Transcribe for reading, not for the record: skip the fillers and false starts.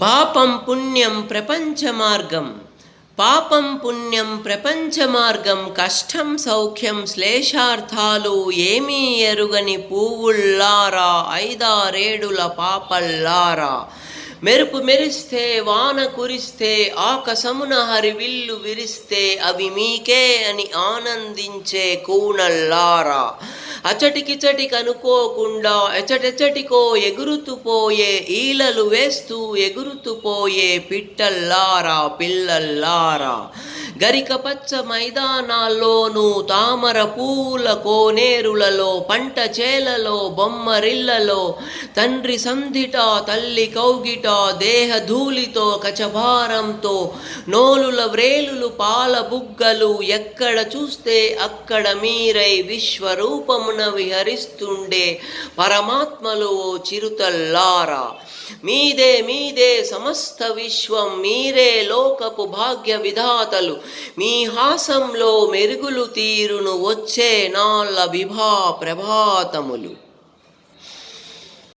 పాపం పుణ్యం ప్రపంచ మార్గం. పాపం పుణ్యం ప్రపంచ మార్గం. కష్టం సౌఖ్యం శ్లేషార్థాలు ఏమీ ఎరుగని పువ్వుల్లారా, ఐదారేడుల పాపల్లారా. మెరుపు మెరిస్తే వాన కురిస్తే, ఆకాశమున హరివిల్లు విరిస్తే, అవి మీకే అని ఆనందించే కూనల్లారా. అచటికిచటి కనుకోకుండా ఎచటెచటికో ఎగురుతూ పోయే, ఈలలు వేస్తూ ఎగురుతూ పోయే పిట్టల్లారా, పిల్లల్లారా. గరిక పచ్చ మైదానాల్లోనూ, తామర పూల కోనేరులలో, పంట చేలలో, బొమ్మరిల్లలో, తండ్రి సంధిట తల్లి కౌగిట, దేహధూళితో కచభారంతో, నోలుల వ్రేలులు పాల బుగ్గలు, ఎక్కడ చూస్తే అక్కడ మీరై విశ్వరూపమున విహరిస్తుండే పరమాత్మలు ఓ చిరుతల్లారా. మీదే మీదే సమస్త విశ్వం, మీరే లోకపు భాగ్య విధాతలు. మీ హాసంలో మెరుగులు తీరును వచ్చే నాళ్ళ విభా ప్రభాతములు.